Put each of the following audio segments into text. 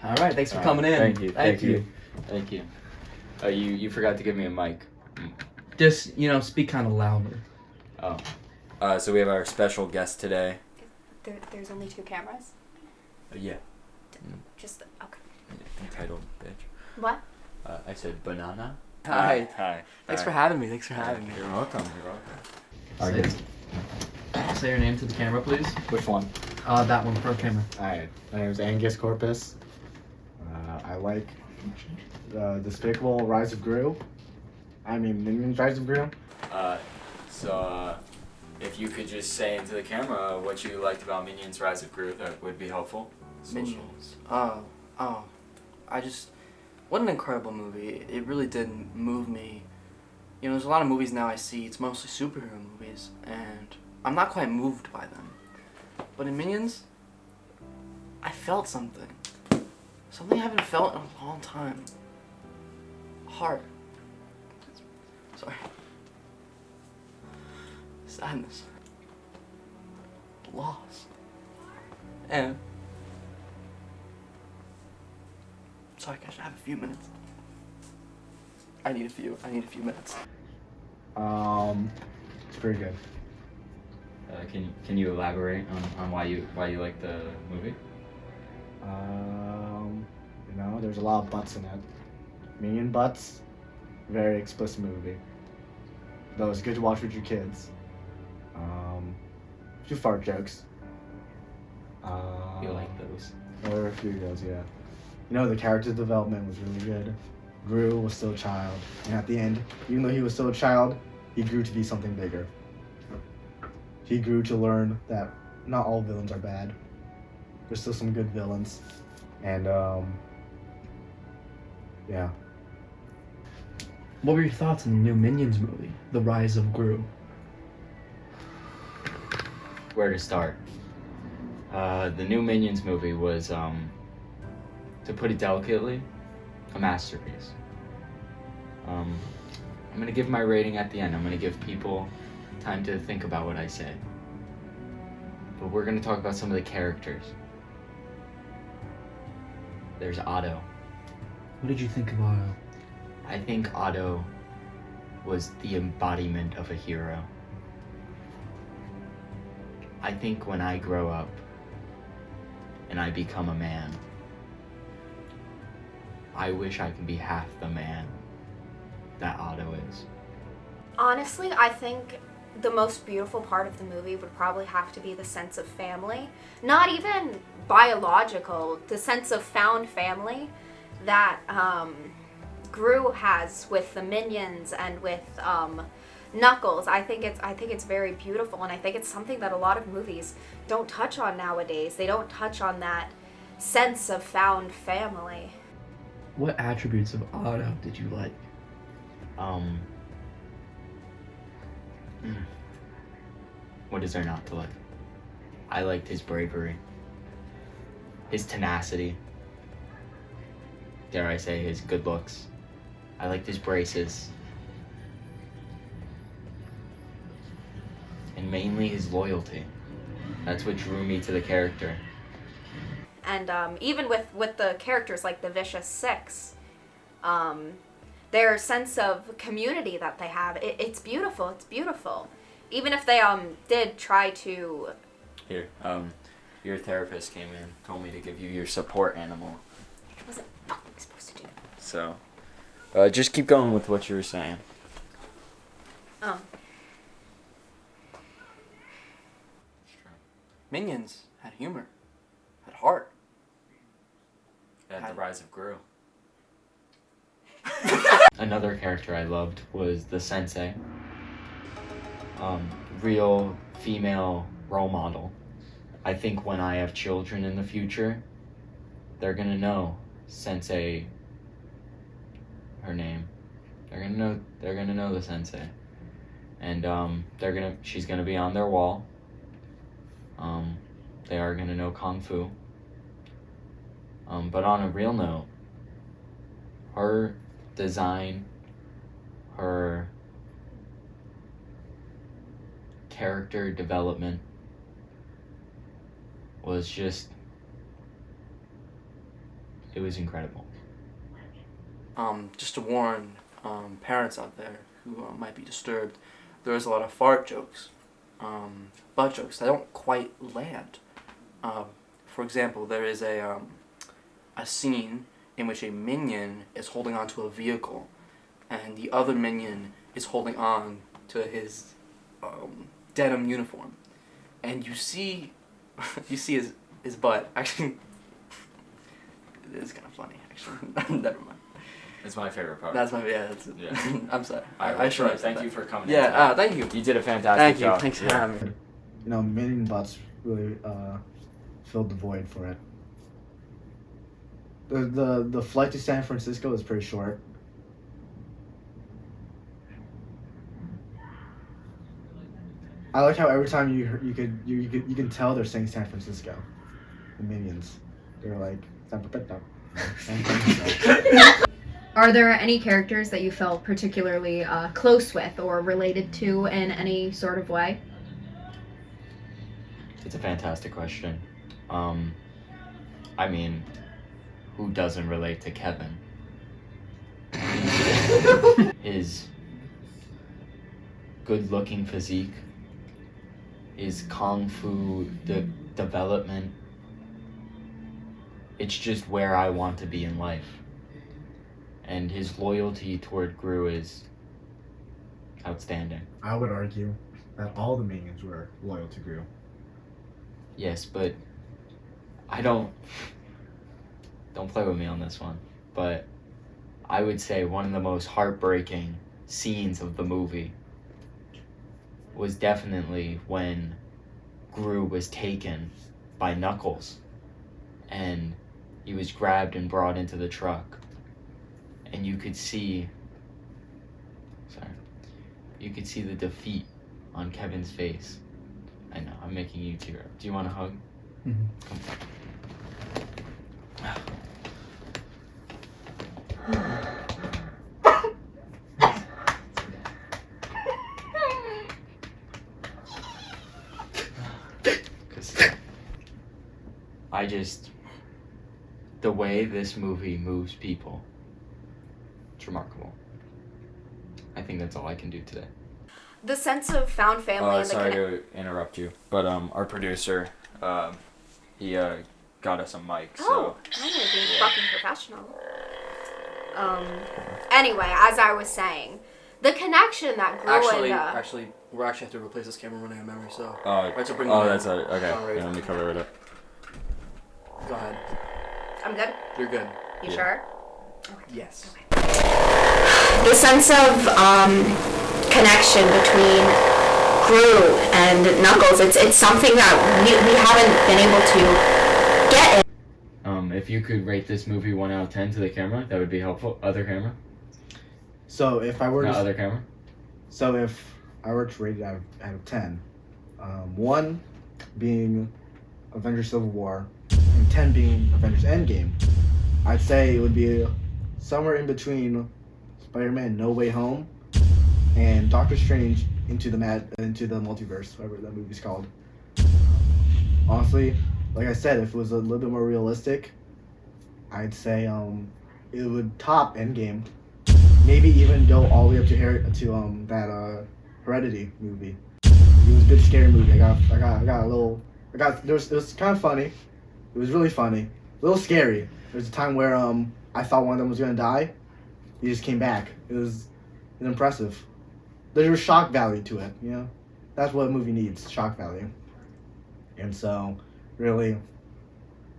All right, thanks for coming in. Thank you. Thank you. Thank you. You forgot to give me a mic. Just, speak kind of louder. Oh. So we have our special guest today. There's only 2 cameras? Yeah. Just, okay. Entitled bitch. What? I said banana. Hi. Hi. Thanks for having me. You're welcome. Say your name to the camera, please. Which one? That one, front camera. Alright, my name is Angus Corpus. I like Despicable Rise of Gru. Minions Rise of Gru. So if you could just say into the camera what you liked about Minions Rise of Gru, that would be helpful. Minions. What an incredible movie. It really did move me. There's a lot of movies now I see, it's mostly superhero movies, and I'm not quite moved by them. But in Minions, I felt something. Something I haven't felt in a long time. Heart. Sorry. Sadness. Loss. And sorry, Cash, I have a few minutes. I need a few minutes. It's pretty good. Can you elaborate on why you like the movie? There's a lot of butts in it. Minion butts. Very explicit movie. Though it's good to watch with your kids. A few fart jokes. You like those? There were a few of those, yeah. The character development was really good. Gru was still a child, and at the end, even though he was still a child, he grew to be something bigger. He grew to learn that not all villains are bad. There's still some good villains, and yeah. What were your thoughts on the new Minions movie, The Rise of Gru? Where to start? The new Minions movie was, to put it delicately, a masterpiece. I'm gonna give my rating at the end. I'm gonna give people time to think about what I say. But we're gonna talk about some of the characters. There's Otto. What did you think of Otto? I think Otto was the embodiment of a hero. I think when I grow up and I become a man, I wish I could be half the man that Otto is. Honestly, I think the most beautiful part of the movie would probably have to be the sense of family. Not even biological, the sense of found family that Gru has with the Minions and with Knuckles. I think it's very beautiful, and I think it's something that a lot of movies don't touch on nowadays. They don't touch on that sense of found family. What attributes of Otto did you like? What is there not to like? I liked his bravery, his tenacity, dare I say his good looks. I liked his braces. And mainly his loyalty. That's what drew me to the character. And even with the characters like the Vicious Six, their sense of community that they have, it's beautiful. It's beautiful. Even if they did try to... Here, your therapist came in, told me to give you your support animal. I wasn't fucking supposed to do that. So, just keep going with what you were saying. Minions had humor, had heart. At the Rise of Gru. Another character I loved was the sensei. Real female role model. I think when I have children in the future, they're gonna know Sensei, her name. They're gonna know the sensei. And she's gonna be on their wall. They are gonna know Kung Fu. But on a real note, her design, her character development was just it was incredible. Just to warn parents out there who might be disturbed, there's a lot of fart jokes, butt jokes that don't quite land. For example, there is a scene in which a minion is holding onto a vehicle, and the other minion is holding on to his denim uniform, and you see his butt. Actually, it is kind of funny. Actually, never mind. It's my favorite part. That's my yeah. I'm sorry. I should have. Thank you for coming. Yeah. Thank you. You did a fantastic Thank job. you. Thanks for having me. You know, minion butts really filled the void for it. The flight to San Francisco is pretty short. I like how every time you can tell they're saying San Francisco. The minions, they're like San Francisco. San Francisco. Are there any characters that you felt particularly close with or related to in any sort of way? It's a fantastic question. I mean, who doesn't relate to Kevin? His good-looking physique, his kung fu development. It's just where I want to be in life. And his loyalty toward Gru is outstanding. I would argue that all the minions were loyal to Gru. Yes, but I don't play with me on this one, but I would say one of the most heartbreaking scenes of the movie was definitely when Gru was taken by Knuckles and he was grabbed and brought into the truck, and you could see the defeat on Kevin's face. I know, I'm making you tear up. Do you want a hug? Mm-hmm. Come the way this movie moves people, it's remarkable. I think that's all I can do today. The sense of found family and the Sorry to interrupt you, but our producer, he got us a mic. Oh, I know, being fucking professional. Anyway, as I was saying, the connection that grew Actually, we're actually have to replace this camera running out of memory, so Oh, right to bring that's okay. All right. Yeah, let me cover it up. Go ahead. I'm good. You're good. You sure? Yes. The sense of connection between Gru and Knuckles, it's something that we haven't been able to get. If you could rate this movie 1 out of 10 to the camera, that would be helpful. Other camera? So if I were No, to other camera? So if I were to rate it out of 10, 1 being Avengers Civil War and 10 being Avengers Endgame, I'd say it would be somewhere in between Spider-Man No Way Home and Doctor Strange into the Multiverse, whatever that movie's called. Honestly, like I said, if it was a little bit more realistic, I'd say it would top Endgame. Maybe even go all the way up to that Heredity movie. It was a good scary movie. It was kind of funny. It was really funny. A little scary. There was a time where I thought one of them was gonna die. He just came back. It was impressive. There was shock value to it, you know? That's what a movie needs, shock value. And so, really,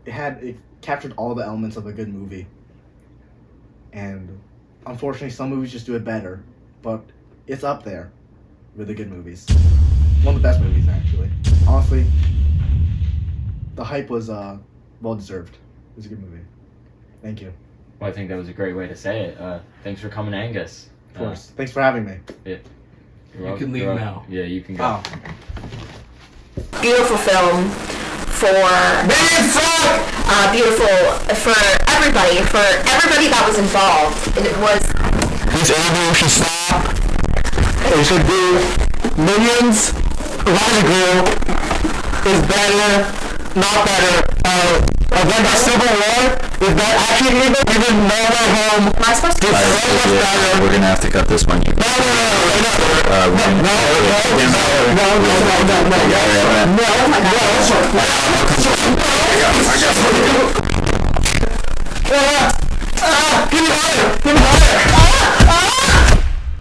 it captured all the elements of a good movie. And unfortunately, some movies just do it better, but it's up there with the good movies. One of the best movies, actually. Honestly, the hype was well deserved. It was a good movie. Thank you. Well, I think that was a great way to say it. Thanks for coming, Angus. Of course. Thanks for having me. Yeah. You can leave now. Yeah, you can go. Beautiful film beautiful for everybody that was involved. It was. This interview should stop. It should be Minions, Rise Gru is better, not better. Avengers Civil War Is that actually even No Way Home? Am I supposed to? We're gonna have to cut this one.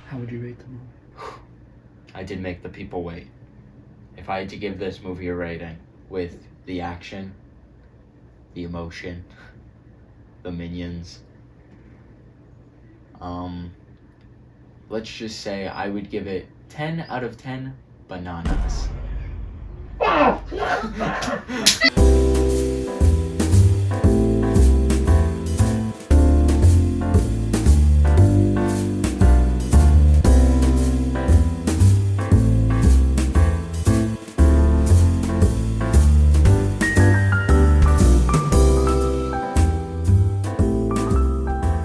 How would you rate the movie? I did make the people wait. If I had to give this movie a rating with the action, the emotion, the minions, let's just say I would give it 10 out of 10 bananas.